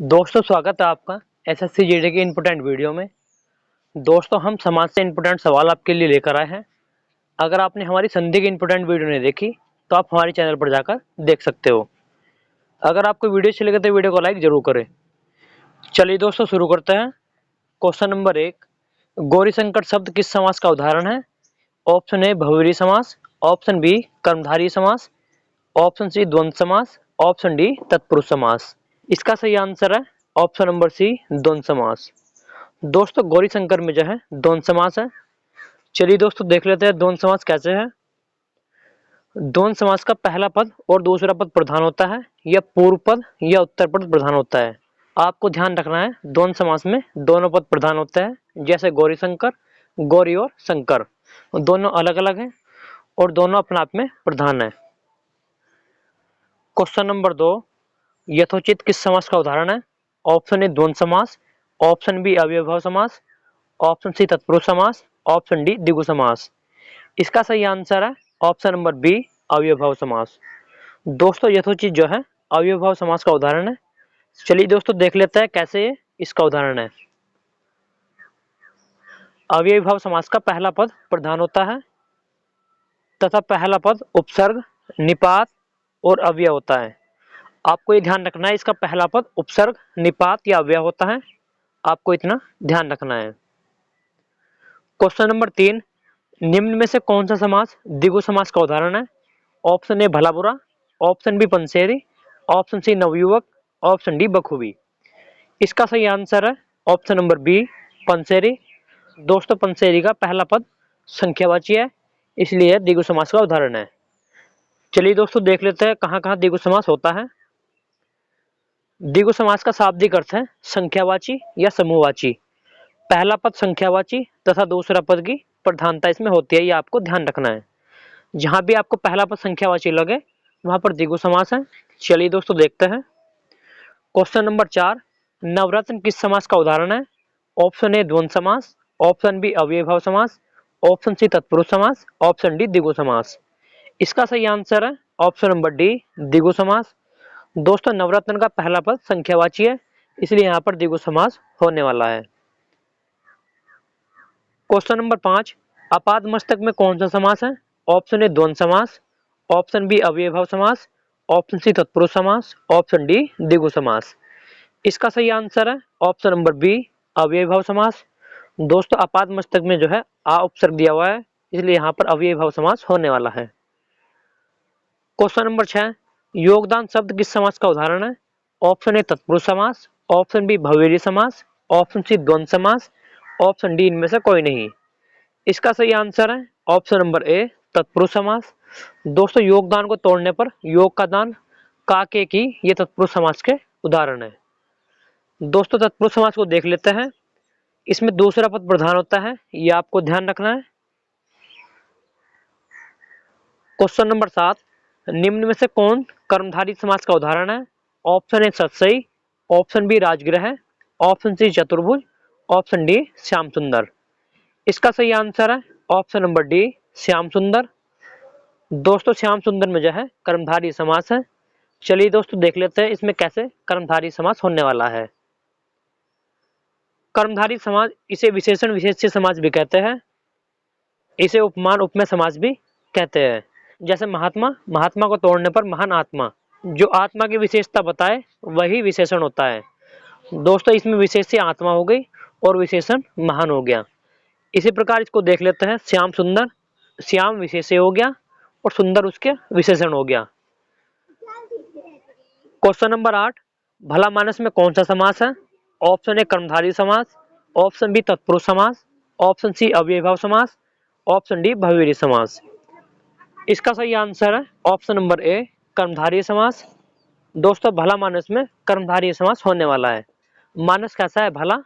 दोस्तों स्वागत है आपका एसएससी जीडी के इम्पोर्टेंट वीडियो में। दोस्तों हम समाज से इम्पोर्टेंट सवाल आपके लिए लेकर आए हैं। अगर आपने हमारी संधि की इम्पोर्टेंट वीडियो नहीं देखी तो आप हमारे चैनल पर जाकर देख सकते हो। अगर आपको वीडियो अच्छी लगे तो वीडियो को लाइक जरूर करें। चलिए दोस्तों शुरू करते हैं। क्वेश्चन नंबर 1, गौरी संकट शब्द किस समास का उदाहरण है? ऑप्शन ए बहुव्रीहि समास, ऑप्शन बी कर्मधारय समास, ऑप्शन सी द्वंद्व समास, ऑप्शन डी तत्पुरुष समास। इसका सही आंसर है ऑप्शन नंबर सी द्वंद्व समास। दोस्तों गौरी शंकर में जो है द्वंद्व समास है। चलिए दोस्तों देख लेते हैं द्वंद्व समास कैसे है। द्वंद्व समास का पहला पद और दूसरा पद प्रधान होता है या पूर्व पद या उत्तर पद प्रधान होता है। आपको ध्यान रखना है द्वंद्व समास में दोनों पद प्रधान होते हैं, जैसे गौरी शंकर, गौरी और शंकर दोनों अलग अलग हैं और दोनों अपने आप में प्रधान है। क्वेश्चन नंबर 2, यथोचित किस समास का उदाहरण है? ऑप्शन ए द्वंद्व समास, ऑप्शन बी अव्ययभाव समास, ऑप्शन सी तत्पुरुष समास, ऑप्शन डी द्विगु समास। इसका सही आंसर है ऑप्शन नंबर बी अव्ययभाव समास। दोस्तों यथोचित जो है अव्ययभाव समास का उदाहरण है। चलिए दोस्तों देख लेते हैं कैसे इसका उदाहरण है। अव्ययभाव समास का पहला पद प्रधान होता है तथा पहला पद उपसर्ग, निपात और अव्यय होता है। आपको ये ध्यान रखना है, इसका पहला पद उपसर्ग, निपात या अव्यय होता है। आपको इतना ध्यान रखना है। क्वेश्चन नंबर 3, निम्न में से कौन सा समास द्विगु समास का उदाहरण है? ऑप्शन ए भला बुरा, ऑप्शन बी पंसेरी, ऑप्शन सी नवयुवक, ऑप्शन डी बखूबी। इसका सही आंसर है ऑप्शन नंबर बी पंसेरी। दोस्तों पंसेरी का पहला पद संख्यावाची है, इसलिए द्विगु समास का उदाहरण है। चलिए दोस्तों देख लेते हैं कहाँ कहाँ द्विगु समास होता है। द्विगु समास का शाब्दिक अर्थ है संख्यावाची या समूहवाची। पहला पद संख्यावाची तथा दूसरा पद की प्रधानता इसमें होती है, ये आपको ध्यान रखना है। जहां भी आपको पहला पद संख्यावाची लगे वहां पर द्विगु समास है। चलिए दोस्तों देखते हैं। क्वेश्चन नंबर 4, नवरत्न किस समास का उदाहरण है? ऑप्शन ए द्वंद्व समास, ऑप्शन बी अव्ययभाव समास, ऑप्शन सी तत्पुरुष समास, ऑप्शन डी द्विगु समास। इसका सही आंसर है ऑप्शन नंबर डी द्विगु समास। दोस्तों नवरत्न का पहला पद संख्यावाची है, इसलिए यहाँ पर द्विगु समास होने वाला है। क्वेश्चन नंबर 5, अपाद मस्तक में कौन सा समास है? ऑप्शन ए द्वंद्व समास, ऑप्शन बी अव्ययभाव समास, ऑप्शन सी तत्पुरुष समास, ऑप्शन डी द्विगु समास। इसका सही आंसर है ऑप्शन नंबर बी अव्ययभाव समास। दोस्तों अपाद मस्तक में जो है आ उपसर्ग दिया हुआ है, इसलिए यहाँ पर अव्ययभाव समास होने वाला है। क्वेश्चन नंबर 6, योगदान शब्द किस समास का उदाहरण है? ऑप्शन ए तत्पुरुष समास, ऑप्शन बी बहुव्रीहि समास, ऑप्शन सी द्वंद्व समास, ऑप्शन डी इनमें से कोई नहीं। इसका सही आंसर है ऑप्शन नंबर ए तत्पुरुष समास। दोस्तों योगदान को तोड़ने पर योग का दान, काके की, ये तत्पुरुष समास के उदाहरण है। दोस्तों तत्पुरुष समास को देख लेते हैं। इसमें दूसरा पद प्रधान होता है, ये आपको ध्यान रखना है। क्वेश्चन नंबर 7, निम्न में से कौन कर्मधारय समास का उदाहरण है? ऑप्शन ए सतसई, ऑप्शन बी राजगृह, ऑप्शन सी चतुर्भुज, ऑप्शन डी श्याम सुंदर। इसका सही आंसर है ऑप्शन नंबर डी श्याम सुंदर। दोस्तों श्याम सुंदर में जो है कर्मधारय समास है। चलिए दोस्तों देख लेते हैं इसमें कैसे कर्मधारय समास होने वाला है। कर्मधारय समास इसे विशेषण विशेष्य समास भी कहते हैं, इसे उपमान उपमेय समास भी कहते हैं। जैसे महात्मा, महात्मा को तोड़ने पर महान आत्मा, जो आत्मा की विशेषता बताए वही विशेषण होता है। दोस्तों इसमें विशेष्य आत्मा हो गई और विशेषण महान हो गया। इसी प्रकार इसको देख लेते हैं श्याम सुंदर, श्याम विशेष्य हो गया और सुंदर उसके विशेषण हो गया। क्वेश्चन नंबर 8, भला मानस में कौन सा समास है? ऑप्शन ए कर्मधारय समास, ऑप्शन बी तत्पुरुष समास, ऑप्शन सी अव्ययभाव समास, ऑप्शन डी बहुव्रीहि समास। इसका सही आंसर है ऑप्शन नंबर ए कर्मधारय समास। दोस्तों भला मानस में कर्मधारय समास होने वाला है। मानस कैसा है? भला।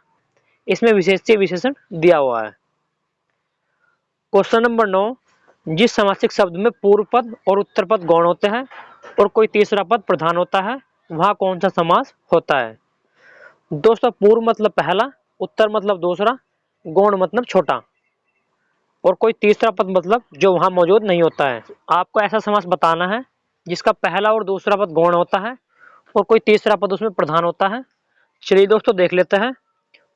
इसमें विशेष्य विशेषण दिया हुआ है। क्वेश्चन नंबर 9, जिस समासिक शब्द में पूर्व पद और उत्तर पद गौण होते हैं और कोई तीसरा पद प्रधान होता है वहां कौन सा समास होता है? दोस्तों पूर्व मतलब पहला, उत्तर मतलब दूसरा, गौण मतलब छोटा और कोई तीसरा पद मतलब जो वहां मौजूद नहीं होता है। आपको ऐसा समास बताना है जिसका पहला और दूसरा पद गौण होता है और कोई तीसरा पद उसमें प्रधान होता है, चलिए दोस्तों देख लेते हैं।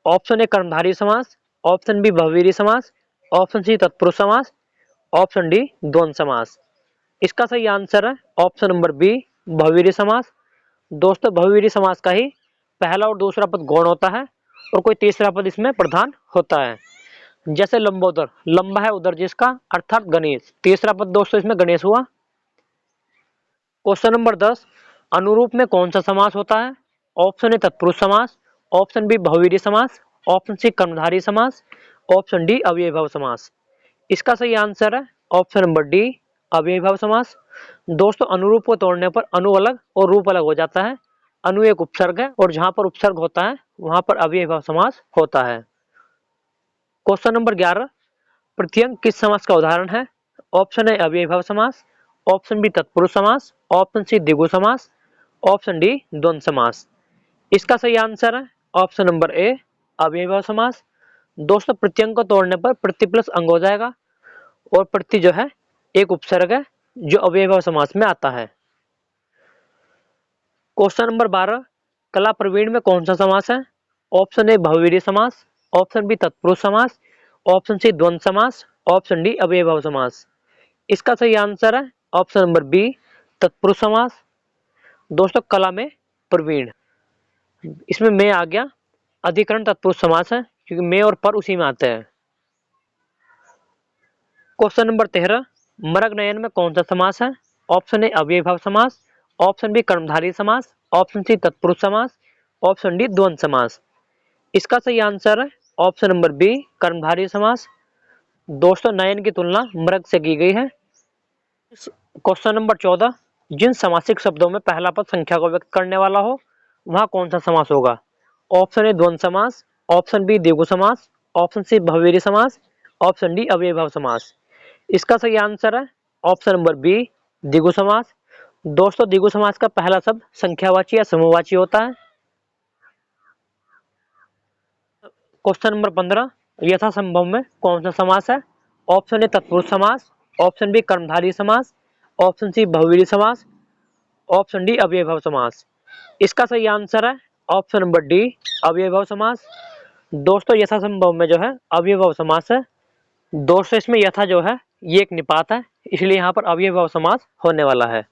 ऑप्शन ए कर्मधारय समास, ऑप्शन बी बहुव्रीहि समास, ऑप्शन सी तत्पुरुष समास, ऑप्शन डी द्वंद्व समास। इसका सही आंसर है ऑप्शन नंबर बी बहुव्रीहि समास। दोस्तों बहुव्रीहि समास का ही पहला और दूसरा पद गौण होता है और कोई तीसरा पद इसमें प्रधान होता है। जैसे लंबोदर, लंबा है उदर जिसका, अर्थात गणेश, तीसरा पद दोस्तों इसमें गणेश हुआ। क्वेश्चन नंबर 10, अनुरूप में कौन सा समास होता है? ऑप्शन ए तत्पुरुष समास, ऑप्शन बी बहुव्रीहि समास, ऑप्शन सी कर्मधारय समास, ऑप्शन डी अव्ययीभाव समास। इसका सही आंसर है ऑप्शन नंबर डी अव्ययीभाव समास। दोस्तों अनुरूप को तोड़ने पर अनु अलग और रूप अलग हो जाता है। अनु एक उपसर्ग है और जहां पर उपसर्ग होता है वहां पर अव्ययीभाव समास होता है। क्वेश्चन नंबर 11, प्रत्यंग किस समास का उदाहरण है? ऑप्शन ए अव्ययीभाव समास, ऑप्शन बी तत्पुरुष समास, ऑप्शन सी द्विगु समास, ऑप्शन डी द्वंद्व समास। इसका सही आंसर है ऑप्शन नंबर ए अव्ययीभाव समास। दोस्तों प्रत्यंग को तोड़ने पर प्रति प्लस अंग हो जाएगा और प्रति जो है एक उपसर्ग है जो अव्ययीभाव समास में आता है। क्वेश्चन नंबर 12, कला प्रवीण में कौन सा समास है? ऑप्शन ए बहुव्रीहि समास, ऑप्शन बी तत्पुरुष समास, ऑप्शन सी द्वंद्व समास, ऑप्शन डी अव्ययीभाव समास। इसका सही आंसर है ऑप्शन नंबर बी तत्पुरुष समास। दोस्तों कला में प्रवीण, इसमें में आ गया, अधिकरण तत्पुरुष समास है क्योंकि में और पर उसी में आते हैं। क्वेश्चन नंबर 13, मरग नयन में कौन सा समास है? ऑप्शन ए अव्ययीभाव समास, ऑप्शन बी कर्मधारय समास, ऑप्शन सी तत्पुरुष समास, ऑप्शन डी द्वंद्व समास। इसका सही आंसर है ऑप्शन नंबर बी कर्मधारय समास। दोस्तों नयन की तुलना मृग से की गई है। क्वेश्चन नंबर 14, जिन समासिक शब्दों में पहला पद संख्या को व्यक्त करने वाला हो वहां कौन सा समास होगा? ऑप्शन ए द्वंद्व समास, ऑप्शन बी द्विगु समास, ऑप्शन सी बहुव्रीहि समास, ऑप्शन डी अव्ययीभाव समास। इसका सही आंसर है ऑप्शन नंबर बी द्विगु समास। दोस्तों द्विगु समास का पहला शब्द संख्यावाची या समूहवाची होता है। क्वेश्चन नंबर 15, यथासंभव में कौन सा समास है? ऑप्शन ए तत्पुरुष समास, ऑप्शन बी कर्मधारय समास, ऑप्शन सी बहुव्रीहि समास, ऑप्शन डी अव्ययीभाव समास। इसका सही आंसर है ऑप्शन नंबर डी अव्ययीभाव समास। दोस्तों यथासंभव में जो है अव्ययीभाव समास है। दोस्तों इसमें यथा जो है ये एक निपात है, इसलिए यहाँ पर अव्ययीभाव समास होने वाला है।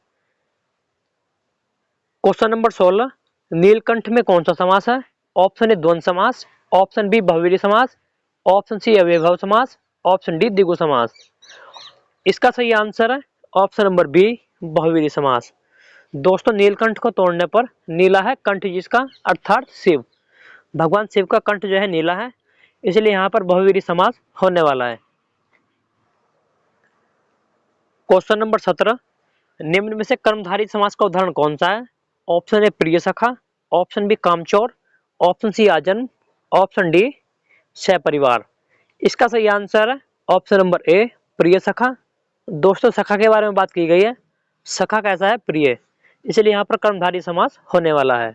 क्वेश्चन नंबर 16, नीलकंठ में कौन सा समास है? ऑप्शन ए द्वंद्व समास, ऑप्शन बी बहुव्रीहि समास, ऑप्शन सी अव्ययीभाव समास, ऑप्शन डी द्विगु समास। इसका सही आंसर है ऑप्शन नंबर बी बहुव्रीहि समास। दोस्तों नीलकंठ को तोड़ने पर नीला है कंठ जिसका, अर्थात शिव, भगवान शिव का कंठ जो है नीला है, इसलिए यहाँ पर बहुव्रीहि समास होने वाला है। क्वेश्चन नंबर 17, निम्न में से कर्मधारय समास का उदाहरण कौन सा है? ऑप्शन ए प्रिय सखा, ऑप्शन बी कामचोर, ऑप्शन सी आजन्म, ऑप्शन डी सहपरिवार। इसका सही आंसर है ऑप्शन नंबर ए प्रिय सखा। दोस्तों सखा के बारे में बात की गई है, सखा कैसा है? प्रिय, इसलिए यहाँ पर कर्मधारय समास होने वाला है।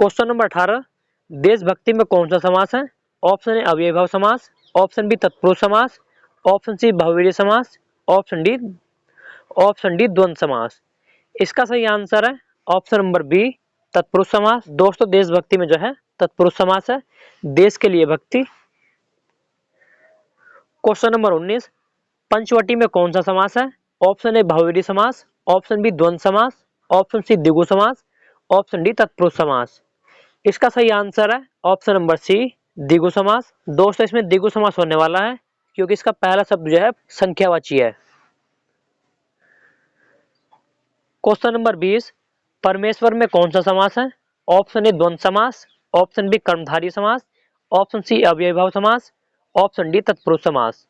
क्वेश्चन नंबर 18, देशभक्ति में कौन सा समास है? ऑप्शन ए अव्ययीभाव समास, ऑप्शन बी तत्पुरुष समास, ऑप्शन सी बहुव्रीहि समास, ऑप्शन डी द्वंद्व समास। इसका सही आंसर है ऑप्शन नंबर बी तत्पुरुष समास। दोस्तों देशभक्ति में जो है तत्पुरुष समास है, देश के लिए भक्ति। क्वेश्चन नंबर 19, पंचवटी में कौन सा समास है? ऑप्शन ए बहुव्रीहि समास, ऑप्शन बी द्वंद्व समास, ऑप्शन सी द्विगु समास, ऑप्शन डी तत्पुरुष समास। इसका सही आंसर है ऑप्शन नंबर सी द्विगु समास। दोस्तों इसमें द्विगु समास होने वाला है क्योंकि इसका पहला शब्द जो है संख्यावाची है। क्वेश्चन नंबर 20, परमेश्वर में कौन सा समास है? ऑप्शन ए द्वंद्व समास, ऑप्शन बी कर्मधारय समास, ऑप्शन सी अव्ययीभाव समास, ऑप्शन डी तत्पुरुष समास।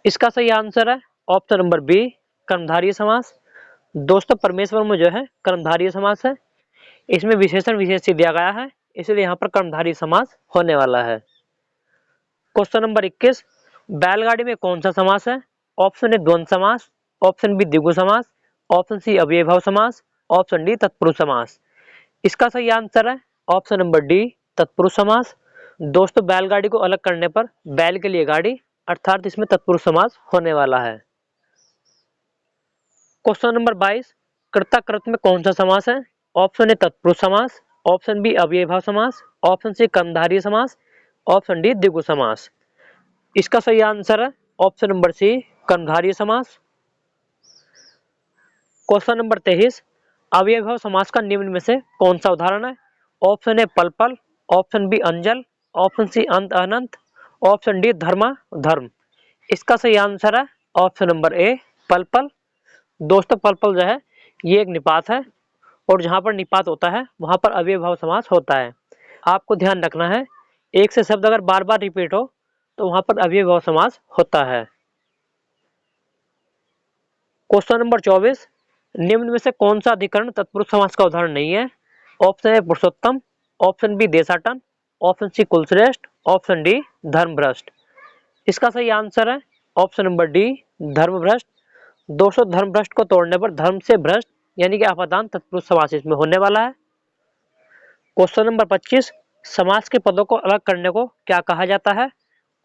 इसका सही आंसर है ऑप्शन नंबर बी कर्मधारय समास। दोस्तों परमेश्वर में जो है कर्मधारय समास है, इसमें विशेषण विशेषी दिया गया है, इसलिए यहाँ पर कर्मधारय समास होने वाला है। क्वेश्चन नंबर 21, बैलगाड़ी में कौन सा समास है? ऑप्शन ए द्वंद्व समास, ऑप्शन बी द्विगु समास, ऑप्शन सी अव्ययीभाव समास, ऑप्शन डी तत्पुरुष समास। इसका सही आंसर है ऑप्शन नंबर डी तत्पुरुष समास। दोस्तों बैलगाड़ी को अलग करने पर बैल के लिए गाड़ी, अर्थात इसमें तत्पुरुष समास होने वाला है। क्वेश्चन नंबर 22, कर्ता कृत में कौन सा समास है? ऑप्शन ए तत्पुरुष समास, ऑप्शन बी अव्ययीभाव समास, ऑप्शन सी कर्मधारय समास, ऑप्शन डी द्विगु समास। इसका सही आंसर है ऑप्शन नंबर सी कर्मधारय समास। क्वेश्चन नंबर 23, अव्ययीभाव समास का निम्न में से कौन सा उदाहरण है? ऑप्शन ए पल पल, ऑप्शन बी अंजल, ऑप्शन सी अंत अनंत, ऑप्शन डी धर्मा धर्म। इसका सही आंसर है ऑप्शन नंबर ए पल पल। दोस्तों पल पल जो है ये एक निपात है और जहां पर निपात होता है वहां पर अव्ययीभाव समास होता है। आपको ध्यान रखना है एक से शब्द अगर बार बार रिपीट हो तो वहां पर अव्ययीभाव समास होता है। क्वेश्चन नंबर 24, निम्न में से कौन सा अधिकरण तत्पुरुष समास का उदाहरण नहीं है? ऑप्शन ए पुरुषोत्तम, ऑप्शन बी देशाटन, ऑप्शन सी कुलश्रेष्ठ, ऑप्शन डी धर्मभ्रष्ट। इसका सही आंसर है ऑप्शन नंबर डी धर्मभ्रष्ट। दोस्तों धर्मभ्रष्ट को तोड़ने पर धर्म से भ्रष्ट यानी कि अपादान तत्पुरुष समास इसमें होने वाला है। क्वेश्चन नंबर 25, समास के पदों को अलग करने को क्या कहा जाता है?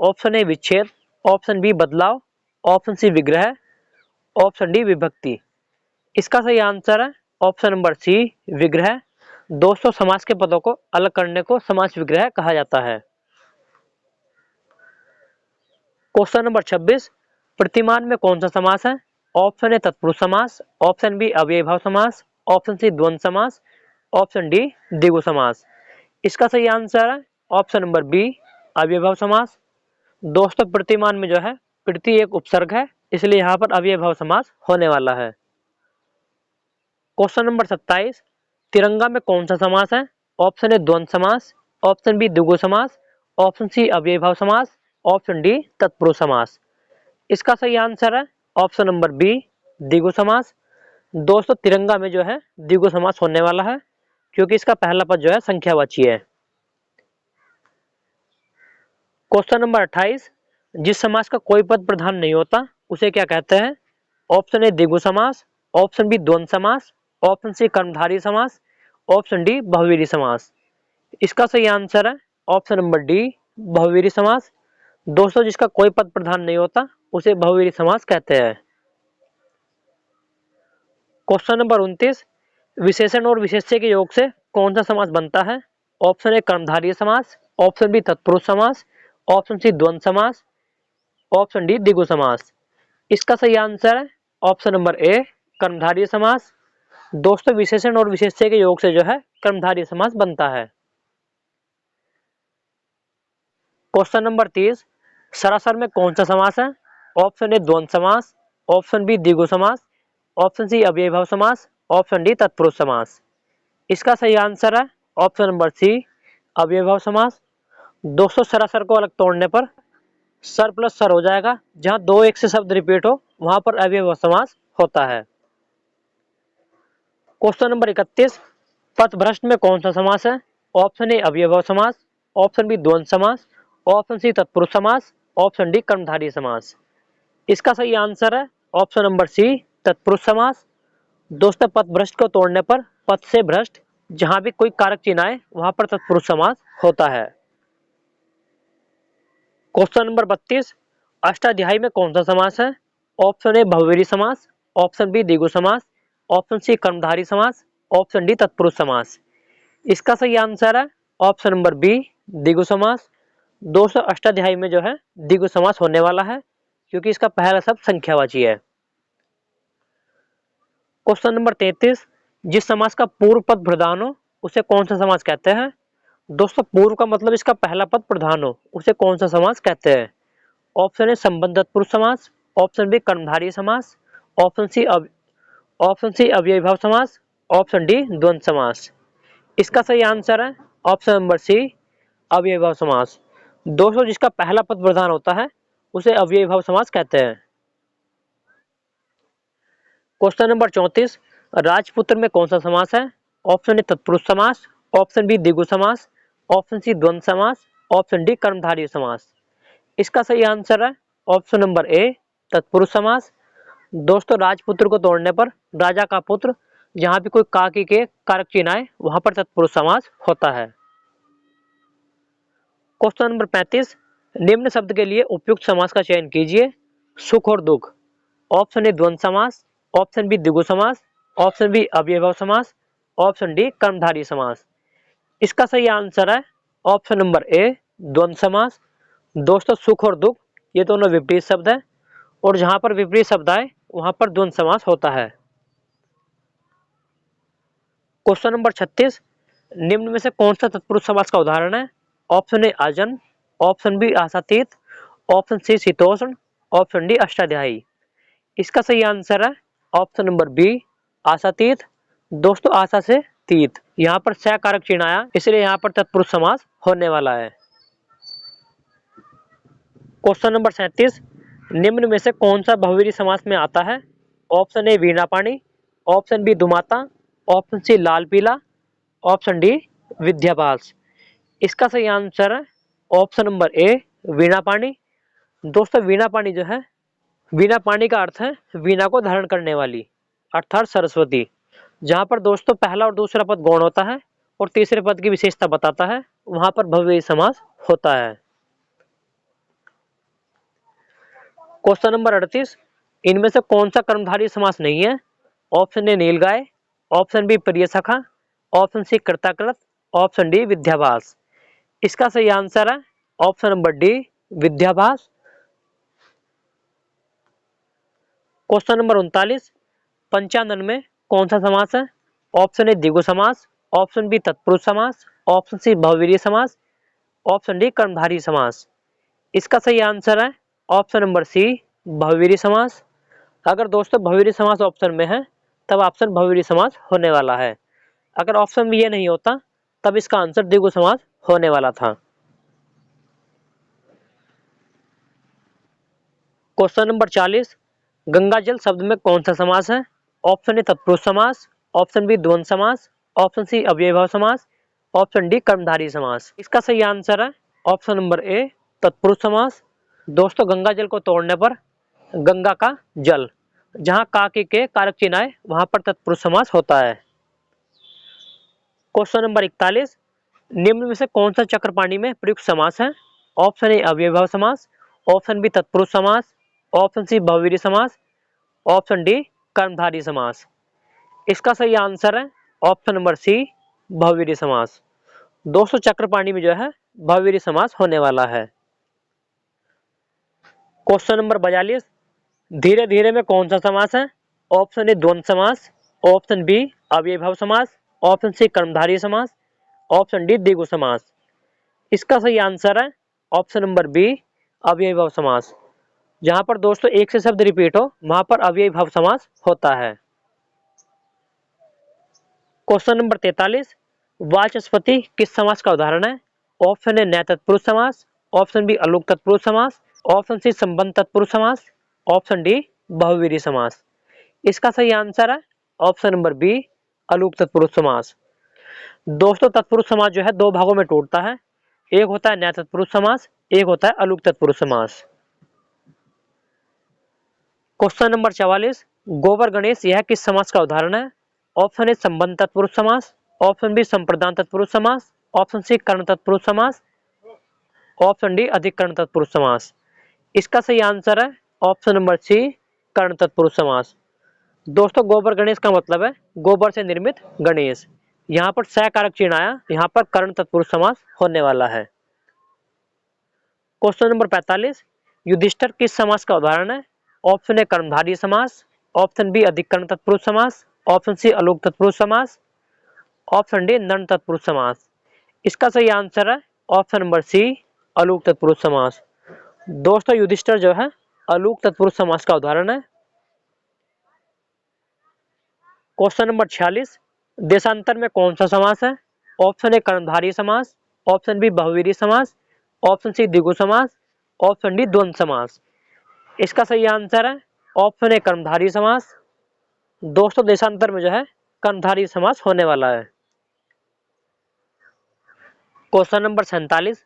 ऑप्शन ए विच्छेद, ऑप्शन बी बदलाव, ऑप्शन सी विग्रह, ऑप्शन डी विभक्ति। इसका सही आंसर है ऑप्शन नंबर सी विग्रह। दोस्तों समास के पदों को अलग करने को समास विग्रह कहा जाता है। क्वेश्चन नंबर 26, प्रतिमान में कौन सा समास है? ऑप्शन ए तत्पुरुष समास, ऑप्शन बी अव्ययीभाव समास, ऑप्शन सी द्वंद्व समास, ऑप्शन डी द्विगु समास। इसका सही आंसर है ऑप्शन नंबर बी अव्ययीभाव समास। दोस्तों प्रतिमान में जो है प्रति एक उपसर्ग है इसलिए यहाँ पर अव्ययीभाव समास होने वाला है। क्वेश्चन नंबर 27, तिरंगा में कौन सा समास है? ऑप्शन ए द्वंद्व समास, ऑप्शन बी द्विगु समास, ऑप्शन सी अव्ययीभाव समास, ऑप्शन डी तत्पुरुष समास। इसका सही आंसर है ऑप्शन नंबर बी द्विगु समास। दोस्तों तिरंगा में जो है द्विगु समास होने वाला है क्योंकि इसका पहला पद जो है संख्यावाची है। क्वेश्चन नंबर 28, जिस समास का कोई पद प्रधान नहीं होता उसे क्या कहते हैं? ऑप्शन ए द्विगु समास, ऑप्शन बी द्वंद्व समास, ऑप्शन सी कर्मधारय समास, ऑप्शन डी बहुव्रीहि समास। इसका सही आंसर है ऑप्शन नंबर डी बहुव्रीहि समास। दोस्तों जिसका कोई पद प्रधान नहीं होता उसे बहुव्रीहि समास कहते हैं। क्वेश्चन नंबर 29, विशेषण और विशेष्य के योग से कौन सा समास बनता है? ऑप्शन ए कर्मधारय समास, ऑप्शन बी तत्पुरुष समास, ऑप्शन सी द्वंद्व समास, ऑप्शन डी द्विगु समास। इसका सही आंसर है ऑप्शन नंबर ए कर्मधारय समास। दोस्तों विशेषण और विशेष्य के योग से जो है कर्मधारय समास बनता है। क्वेश्चन नंबर 30, सरासर में कौन सा समास है? ऑप्शन ए द्वंद्व समास, ऑप्शन बी द्विगु समास, ऑप्शन सी अव्ययीभाव समास, ऑप्शन डी तत्पुरुष समास। इसका सही आंसर है ऑप्शन नंबर सी अव्ययीभाव समास। दोस्तों सरासर को अलग तोड़ने पर सर प्लस सर हो जाएगा, जहां दो एक से शब्द रिपीट हो वहां पर अव्ययीभाव समास होता है। क्वेश्चन नंबर 31, पथभ्रष्ट में कौन सा समास है? ऑप्शन ए अव्ययीभाव समास, ऑप्शन बी द्वंद्व समास, ऑप्शन सी तत्पुरुष समास, ऑप्शन डी कर्मधारय समास। इसका सही आंसर है ऑप्शन नंबर सी तत्पुरुष समास। दोस्तों पथभ्रष्ट को तोड़ने पर पथ से भ्रष्ट जहां भी कोई कारक चिन्ह आए वहां पर तत्पुरुष समास होता है। क्वेश्चन नंबर 32, अष्टाध्यायी में कौन सा समास है? ऑप्शन ए बहुव्रीहि समास, ऑप्शन बी द्विगु समास, ऑप्शन सी कर्मधारय समास, ऑप्शन डी तत्पुरुष समास। इसका सही आंसर है ऑप्शन नंबर बी द्विगु समास। दोस्तों अष्टाध्यायी में जो है द्विगु समास होने वाला है क्योंकि इसका पहला शब्द संख्यावाची है। क्वेश्चन नंबर 33, जिस समास का पूर्व पद प्रधान हो उसे कौन सा समास कहते हैं? दोस्तों पूर्व का मतलब इसका पहला पद प्रधान हो उसे कौन सा समास कहते हैं? ऑप्शन ए संबंध तत्पुरुष समास, ऑप्शन बी कर्मधारय समास, ऑप्शन सी अव्ययीभाव समास, ऑप्शन डी द्वंद्व समास। इसका सही आंसर है ऑप्शन नंबर सी अव्ययीभाव समास। दोस्तों जिसका पहला पद प्रधान होता है उसे अव्ययीभाव समास कहते हैं। क्वेश्चन नंबर 34, राजपुत्र में कौन सा समास है? ऑप्शन ए तत्पुरुष समास, ऑप्शन बी द्विगु समास, ऑप्शन सी द्वंद्व समास, ऑप्शन डी कर्मधारय समास। इसका सही आंसर है ऑप्शन नंबर ए तत्पुरुष समास। दोस्तों राजपुत्र को तोड़ने पर राजा का पुत्र जहां भी कोई काकी के कारक चिन्ह आए वहां पर तत्पुरुष समास होता है। क्वेश्चन नंबर 35, निम्न शब्द के लिए उपयुक्त समास का चयन कीजिए। सुख और दुख। ऑप्शन ए द्वंद्व समास, ऑप्शन बी द्विगु समास, ऑप्शन बी अव्ययीभाव समास, ऑप्शन डी कर्मधारय समास। इसका सही आंसर है ऑप्शन नंबर ए द्वंद्व समास। दोस्तों सुख और दुख ये दोनों विपरीत शब्द है और जहां पर विपरीत शब्द आए वहां पर द्वंद्व समास होता है। क्वेश्चन नंबर 36, निम्न में से कौन सा तत्पुरुष समास का उदाहरण है? ऑप्शन ए आजन्म, ऑप्शन बी आशातीत, ऑप्शन सी शीतोष्ण, ऑप्शन डी अष्टाध्यायी। इसका सही आंसर है ऑप्शन नंबर बी आशातीत। दोस्तों आशा से तीत, यहाँ पर स कारक चिन्ह आया इसलिए यहाँ पर तत्पुरुष समास होने वाला है। क्वेश्चन नंबर 37, निम्न में से कौन सा बहुव्रीहि समास में आता है? ऑप्शन ए वीणा पाणी, ऑप्शन बी दुमाता, ऑप्शन सी लाल पीला, ऑप्शन डी विद्याभास। इसका सही आंसर है ऑप्शन नंबर ए वीणा पाणी। दोस्तों वीणा पाणी जो है, वीणा पाणी का अर्थ है वीणा को धारण करने वाली अर्थात सरस्वती। जहां पर दोस्तों पहला और दूसरा पद गौण होता है और तीसरे पद की विशेषता बताता है वहां पर बहुव्रीहि समास होता है। क्वेश्चन नंबर 38, इनमें से कौन सा कर्मधारय समास नहीं है? ऑप्शन ए नीलगाय, ऑप्शन बी प्रिय सखा, ऑप्शन सी कृतकृत, ऑप्शन डी विद्याभास। इसका सही आंसर है ऑप्शन नंबर डी विद्याभास। क्वेश्चन नंबर 39, पंचानन में कौन सा समास है? ऑप्शन ए द्विगु समास, ऑप्शन बी तत्पुरुष समास, ऑप्शन सी बहुव्रीहि समास, ऑप्शन डी कर्मधारय समास। इसका सही आंसर है ऑप्शन नंबर सी बहुव्रीहि समास। अगर दोस्तों बहुव्रीहि समास ऑप्शन में है तब ऑप्शन बहुव्रीहि समास होने वाला है। अगर ऑप्शन में ये नहीं होता तब इसका आंसर द्विगु समास होने वाला था। क्वेश्चन नंबर 40, गंगा जल शब्द में कौन सा समास है? ऑप्शन ए तत्पुरुष समास, ऑप्शन बी द्वंद्व समास, ऑप्शन सी अव्ययीभाव समास, ऑप्शन डी कर्मधारय समास। इसका सही आंसर है ऑप्शन नंबर ए तत्पुरुष समास। दोस्तों गंगा जल को तोड़ने पर गंगा का जल, जहां का के कारक चिन्ह आए वहां पर तत्पुरुष समास होता है। क्वेश्चन नंबर 41, निम्न में से कौन सा चक्रपाणी में प्रयुक्त समास है? ऑप्शन ए अव्ययीभाव समास, ऑप्शन बी तत्पुरुष समास, ऑप्शन सी बहुव्रीहि समास, ऑप्शन डी कर्मधारय समास। इसका सही आंसर है ऑप्शन नंबर सी बहुव्रीहि समास। दोस्तों चक्रपाणी में जो है बहुव्रीहि समास होने वाला है। क्वेश्चन नंबर 42, धीरे धीरे में कौन सा समास है? ऑप्शन ए द्वंद्व समास, ऑप्शन बी अव्ययीभाव समास, ऑप्शन सी कर्मधारय समास, ऑप्शन डी द्विगु समास। इसका सही आंसर है ऑप्शन नंबर बी अव्ययीभाव समास। जहां पर दोस्तों एक से शब्द रिपीट हो वहां पर अव्ययीभाव समास होता है। क्वेश्चन नंबर 43, वाचस्पति किस समास का उदाहरण है? ऑप्शन ए नए तत्पुरुष समास, ऑप्शन बी अलुक तत्पुरुष समास, ऑप्शन सी संबंध तत्पुरुष समास, ऑप्शन डी बहुव्रीहि समास। इसका सही आंसर है ऑप्शन नंबर बी अलुक तत्पुरुष समास। दोस्तों तत्पुरुष समास जो है दो भागों में टूटता है, एक होता है नए तत्पुरुष समास, एक होता है अलुक तत्पुरुष समास। क्वेश्चन नंबर 44, गोबर गणेश यह किस समास का उदाहरण है? ऑप्शन ए संबंध तत्पुरुष समास, ऑप्शन बी संप्रदान तत्पुरुष समास, ऑप्शन सी कर्ण तत्पुरुष समास, ऑप्शन डी अधिकरण तत्पुरुष समास। इसका सही आंसर है ऑप्शन नंबर सी कर्ण तत्पुरुष समास। दोस्तों गोबर गणेश का मतलब है गोबर से निर्मित गणेश। यहाँ पर स कारक चिन्ह आया, यहाँ पर कर्ण तत्पुरुष समास होने वाला है। क्वेश्चन नंबर 45, युधिष्ठिर किस समास का उदाहरण है? ऑप्शन ए कर्मधारय समास, ऑप्शन बी अधिकरण तत्पुरुष समास, ऑप्शन सी अलुक तत्पुरुष समास, ऑप्शन डी नर्ण तत्पुरुष समास। इसका सही आंसर है ऑप्शन नंबर सी अलुक तत्पुरुष समास। दोस्तों युधिष्ठिर जो है अलुक तत्पुरुष समास का उदाहरण है। क्वेश्चन नंबर 46, देशांतर में कौन सा समास है? ऑप्शन ए कर्मधारय समास, ऑप्शन बी बहुव्रीहि समास, ऑप्शन सी द्विगु समास, ऑप्शन डी द्वंद्व समास। इसका सही आंसर है ऑप्शन ए कर्मधारय समास। दोस्तों देशांतर में जो है कर्मधारय समास होने वाला है। क्वेश्चन नंबर 47,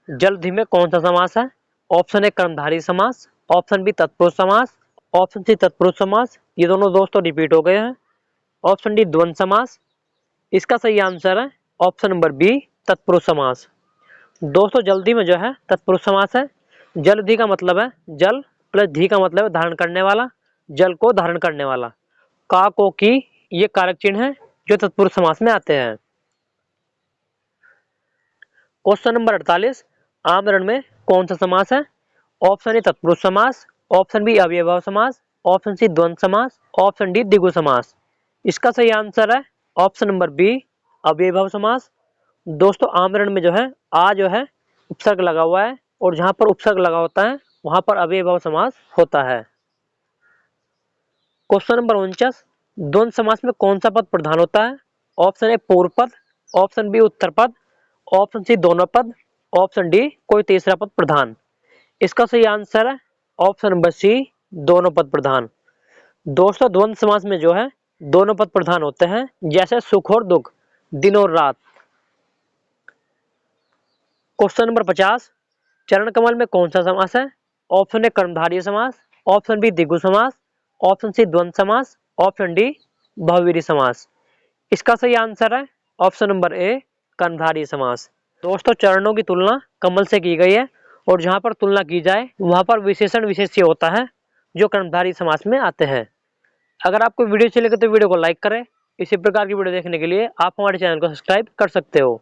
जलधि में कौन सा समास है? ऑप्शन ए कर्मधारय समास, ऑप्शन बी तत्पुरुष समास, ऑप्शन सी तत्पुरुष समास, ये दोनों दोस्तों रिपीट हो गए हैं, ऑप्शन डी द्वंद्व समास। इसका सही आंसर है ऑप्शन नंबर बी तत्पुरुष समास। दोस्तों जल्दी में जो है तत्पुरुष समास है। जलधि का मतलब है जल प्लस धी का मतलब है धारण करने वाला, जल को धारण करने वाला। का को की ये कारक चिन्ह है जो तत्पुरुष समास में आते हैं। क्वेश्चन नंबर 48, आमरण में कौन सा समास है? ऑप्शन ए तत्पुरुष समास, ऑप्शन बी अव्ययभाव समास, ऑप्शन सी द्वंद्व समास, ऑप्शन डी द्विगु समास। इसका सही आंसर है ऑप्शन नंबर बी अव्ययभाव समास। दोस्तों आमरण में जो है आ जो है उपसर्ग लगा हुआ है और जहां पर उपसर्ग लगा होता है वहां पर अव्ययभाव समास होता है। क्वेश्चन नंबर 49, द्वंद्व समास में कौन सा पद प्रधान होता है? ऑप्शन ए पूर्व पद, ऑप्शन बी उत्तर पद, ऑप्शन सी दोनों पद, ऑप्शन डी कोई तीसरा पद प्रधान। इसका सही आंसर है ऑप्शन नंबर सी दोनों पद प्रधान। दोस्तों द्वंद्व समास में जो है दोनों पद प्रधान होते हैं, जैसे सुख और दुख, दिन और रात। क्वेश्चन नंबर 50, चरण कमल में कौन सा समास है? ऑप्शन ए कर्मधारय समास, ऑप्शन बी द्विगु समास, ऑप्शन सी द्वंद्व समास, ऑप्शन डी बहुव्रीहि समास। इसका सही आंसर है ऑप्शन नंबर ए कर्मधारय समास। दोस्तों चरणों की तुलना कमल से की गई है और जहां पर तुलना की जाए वहां पर विशेषण विशेष्य होता है जो कर्मधारय समास में आते हैं। अगर आपको वीडियो अच्छी लगे तो वीडियो को लाइक करें। इसी प्रकार की वीडियो देखने के लिए आप हमारे चैनल को सब्सक्राइब कर सकते हो।